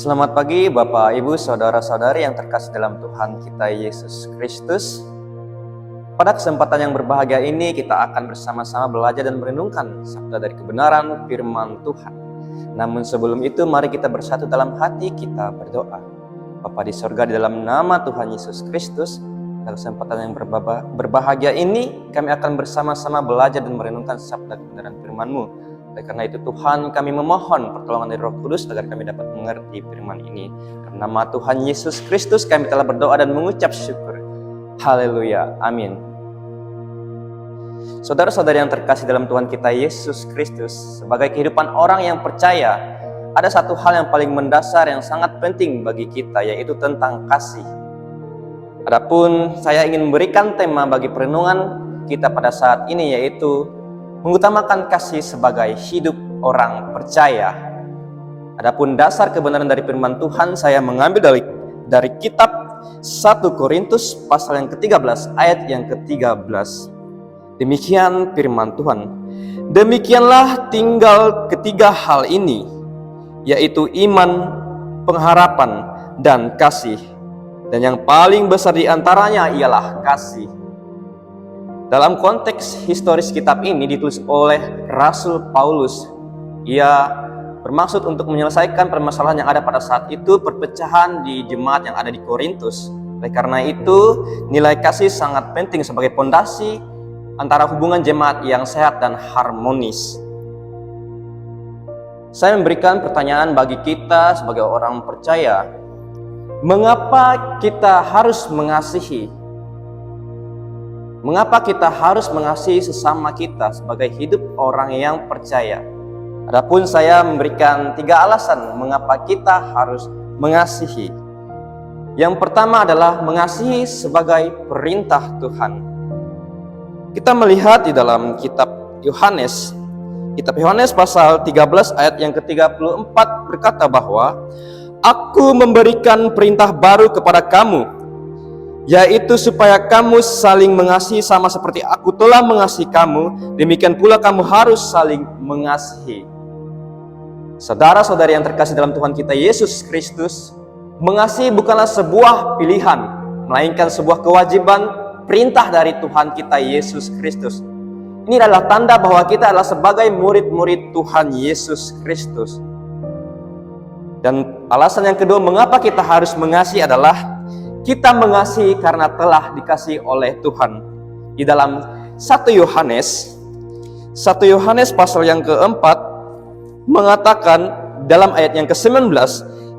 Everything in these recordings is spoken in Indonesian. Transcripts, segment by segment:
Selamat pagi Bapak, Ibu, Saudara-saudari yang terkasih dalam Tuhan kita Yesus Kristus. Pada kesempatan yang berbahagia ini kita akan bersama-sama belajar dan merenungkan sabda dari kebenaran firman Tuhan. Namun sebelum itu mari kita bersatu dalam hati, kita berdoa. Bapa di sorga, di dalam nama Tuhan Yesus Kristus, pada kesempatan yang berbahagia ini kami akan bersama-sama belajar dan merenungkan sabda kebenaran firman-Mu. Oleh karena itu Tuhan, kami memohon pertolongan dari Roh Kudus agar kami dapat mengerti firman ini. Karena nama Tuhan Yesus Kristus kami telah berdoa dan mengucap syukur. Haleluya, amin. Saudara-saudari yang terkasih dalam Tuhan kita Yesus Kristus, sebagai kehidupan orang yang percaya, ada satu hal yang paling mendasar yang sangat penting bagi kita, yaitu tentang kasih. Adapun saya ingin memberikan tema bagi perenungan kita pada saat ini, yaitu mengutamakan kasih sebagai hidup orang percaya. Adapun dasar kebenaran dari firman Tuhan saya mengambil dari kitab 1 Korintus pasal yang ke-13 ayat yang ke-13. Demikian firman Tuhan. Demikianlah tinggal ketiga hal ini, yaitu iman, pengharapan, dan kasih. Dan yang paling besar di antaranya ialah kasih. Dalam konteks historis kitab ini ditulis oleh Rasul Paulus. Ia bermaksud untuk menyelesaikan permasalahan yang ada pada saat itu, perpecahan di jemaat yang ada di Korintus. Oleh karena itu, nilai kasih sangat penting sebagai pondasi antara hubungan jemaat yang sehat dan harmonis. Saya memberikan pertanyaan bagi kita sebagai orang percaya. Mengapa kita harus mengasihi? Mengapa kita harus mengasihi sesama kita sebagai hidup orang yang percaya? Adapun saya memberikan 3 alasan mengapa kita harus mengasihi. Yang pertama adalah mengasihi sebagai perintah Tuhan. Kita melihat di dalam kitab Yohanes pasal 13 ayat yang ke-34 berkata bahwa Aku memberikan perintah baru kepada kamu, yaitu supaya kamu saling mengasihi sama seperti aku telah mengasihi kamu, demikian pula kamu harus saling mengasihi. Saudara-saudari yang terkasih dalam Tuhan kita Yesus Kristus, mengasihi bukanlah sebuah pilihan, melainkan sebuah kewajiban, perintah dari Tuhan kita Yesus Kristus. Ini adalah tanda bahwa kita adalah sebagai murid-murid Tuhan Yesus Kristus. Dan alasan yang kedua mengapa kita harus mengasihi adalah kita mengasihi karena telah dikasihi oleh Tuhan. Di dalam 1 Yohanes pasal yang keempat mengatakan dalam ayat yang ke-19,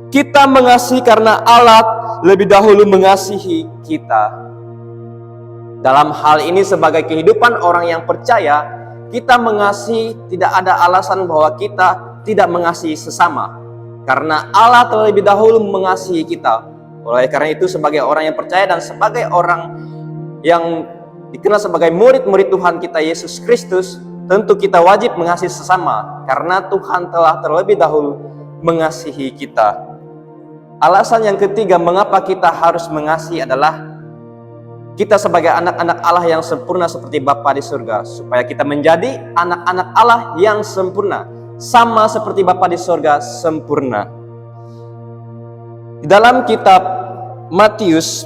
kita mengasihi karena Allah lebih dahulu mengasihi kita. Dalam hal ini sebagai kehidupan orang yang percaya, kita mengasihi tidak ada alasan bahwa kita tidak mengasihi sesama. Karena Allah terlebih dahulu mengasihi kita. Oleh karena itu sebagai orang yang percaya dan sebagai orang yang dikenal sebagai murid-murid Tuhan kita Yesus Kristus, tentu kita wajib mengasihi sesama karena Tuhan telah terlebih dahulu mengasihi kita. Alasan yang ketiga mengapa kita harus mengasihi adalah kita sebagai anak-anak Allah yang sempurna seperti Bapa di surga, supaya kita menjadi anak-anak Allah yang sempurna, sama seperti Bapa di surga sempurna. Di dalam kitab Matius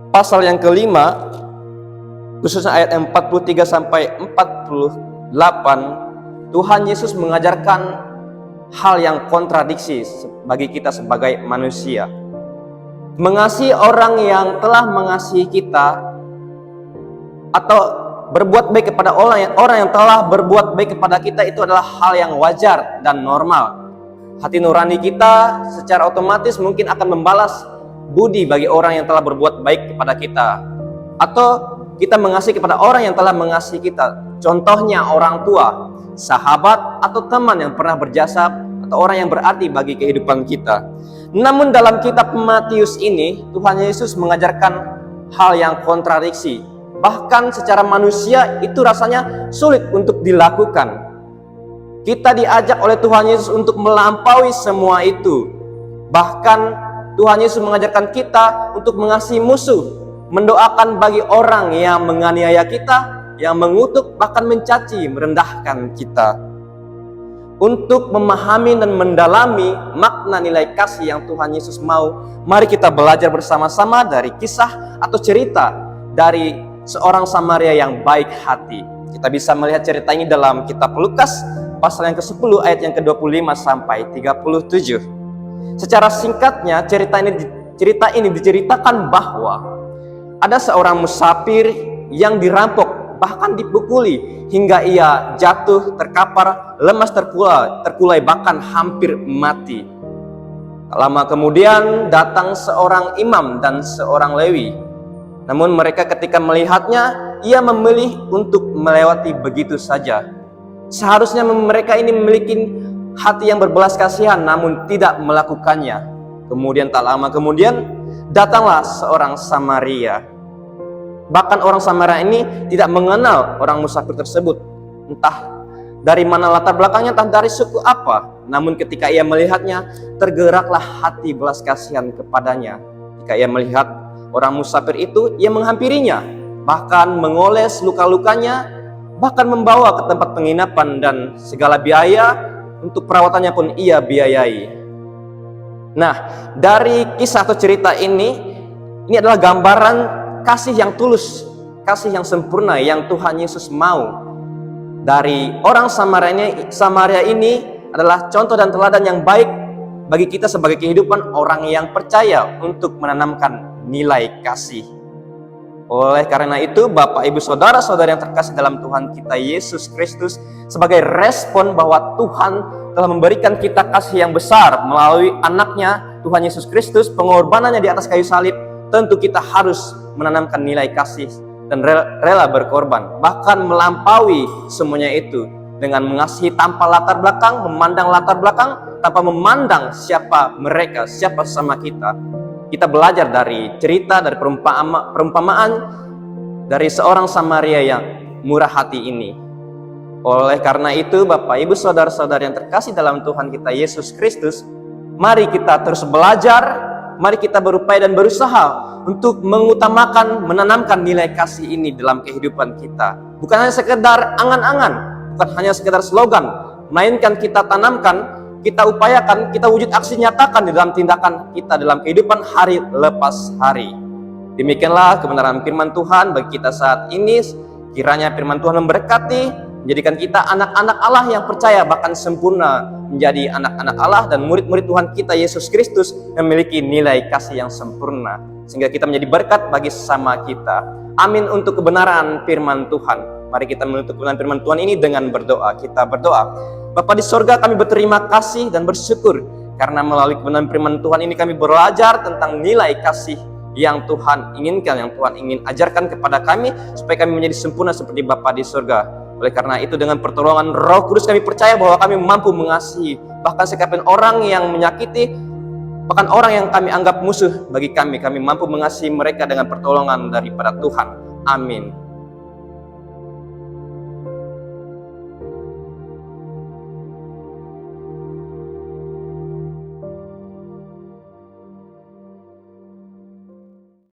pasal yang kelima, khususnya ayat 43 sampai 48, Tuhan Yesus mengajarkan hal yang kontradiksi bagi kita sebagai manusia. Mengasihi orang yang telah mengasihi kita atau berbuat baik kepada orang yang telah berbuat baik kepada kita itu adalah hal yang wajar dan normal. Hati nurani kita secara otomatis mungkin akan membalas budi bagi orang yang telah berbuat baik kepada kita, atau kita mengasihi kepada orang yang telah mengasihi kita. Contohnya orang tua, sahabat, atau teman yang pernah berjasa, atau orang yang berarti bagi kehidupan kita. Namun dalam kitab Matius ini Tuhan Yesus mengajarkan hal yang kontradiksi. Bahkan secara manusia itu rasanya sulit untuk dilakukan. Kita diajak oleh Tuhan Yesus untuk melampaui semua itu. Bahkan Tuhan Yesus mengajarkan kita untuk mengasihi musuh, mendoakan bagi orang yang menganiaya kita, yang mengutuk, bahkan mencaci, merendahkan kita. Untuk memahami dan mendalami makna nilai kasih yang Tuhan Yesus mau, mari kita belajar bersama-sama dari kisah atau cerita dari seorang Samaria yang baik hati. Kita bisa melihat cerita ini dalam kitab Lukas pasal yang ke-10 ayat yang ke-25 sampai 37. Secara singkatnya cerita ini diceritakan bahwa ada seorang musafir yang dirampok, bahkan dipukuli hingga ia jatuh, terkapar, lemas, terkulai, bahkan hampir mati. Tak lama kemudian datang seorang imam dan seorang Lewi. Namun mereka ketika melihatnya, ia memilih untuk melewati begitu saja. Seharusnya mereka ini memiliki hati yang berbelas kasihan, namun tidak melakukannya. Kemudian tak lama kemudian datanglah seorang Samaria. Bahkan orang Samaria ini tidak mengenal orang musafir tersebut. Entah dari mana latar belakangnya, entah dari suku apa. Namun ketika ia melihatnya, tergeraklah hati belas kasihan kepadanya. Ketika ia melihat orang musafir itu, ia menghampirinya, bahkan mengoles luka-lukanya, bahkan membawa ke tempat penginapan, dan segala biaya untuk perawatannya pun ia biayai. Nah, dari kisah atau cerita ini adalah gambaran kasih yang tulus, kasih yang sempurna yang Tuhan Yesus mau. Dari orang Samaria ini adalah contoh dan teladan yang baik bagi kita sebagai kehidupan orang yang percaya untuk menanamkan nilai kasih. Oleh karena itu, Bapak, Ibu, Saudara-saudara yang terkasih dalam Tuhan kita Yesus Kristus, sebagai respon bahwa Tuhan telah memberikan kita kasih yang besar melalui anaknya Tuhan Yesus Kristus, pengorbanannya di atas kayu salib, tentu kita harus menanamkan nilai kasih dan rela berkorban, bahkan melampaui semuanya itu dengan mengasihi tanpa latar belakang, memandang latar belakang, tanpa memandang siapa mereka, siapa sama kita. Kita belajar dari cerita, dari perumpamaan dari seorang Samaria yang murah hati ini. Oleh karena itu, Bapak, Ibu, Saudara-saudara yang terkasih dalam Tuhan kita Yesus Kristus, mari kita terus belajar, mari kita berupaya dan berusaha untuk mengutamakan, menanamkan nilai kasih ini dalam kehidupan kita. Bukan hanya sekedar angan-angan, bukan hanya sekedar slogan, melainkan kita tanamkan, kita upayakan, kita wujud aksi nyatakan di dalam tindakan kita dalam kehidupan hari lepas hari. Demikianlah kebenaran firman Tuhan bagi kita saat ini. Kiranya firman Tuhan memberkati, menjadikan kita anak-anak Allah yang percaya, bahkan sempurna menjadi anak-anak Allah dan murid-murid Tuhan kita Yesus Kristus, memiliki nilai kasih yang sempurna, sehingga kita menjadi berkat bagi sesama kita. Amin untuk kebenaran firman Tuhan. Mari kita menutup kebenaran firman Tuhan ini dengan berdoa. Kita berdoa. Bapa di sorga, kami berterima kasih dan bersyukur karena melalui kebenaran firman Tuhan ini kami belajar tentang nilai kasih yang Tuhan inginkan, yang Tuhan ingin ajarkan kepada kami, supaya kami menjadi sempurna seperti Bapa di sorga. Oleh karena itu, dengan pertolongan Roh Kudus, kami percaya bahwa kami mampu mengasihi bahkan sekalipun orang yang menyakiti, bahkan orang yang kami anggap musuh bagi kami mampu mengasihi mereka dengan pertolongan daripada Tuhan. Amin.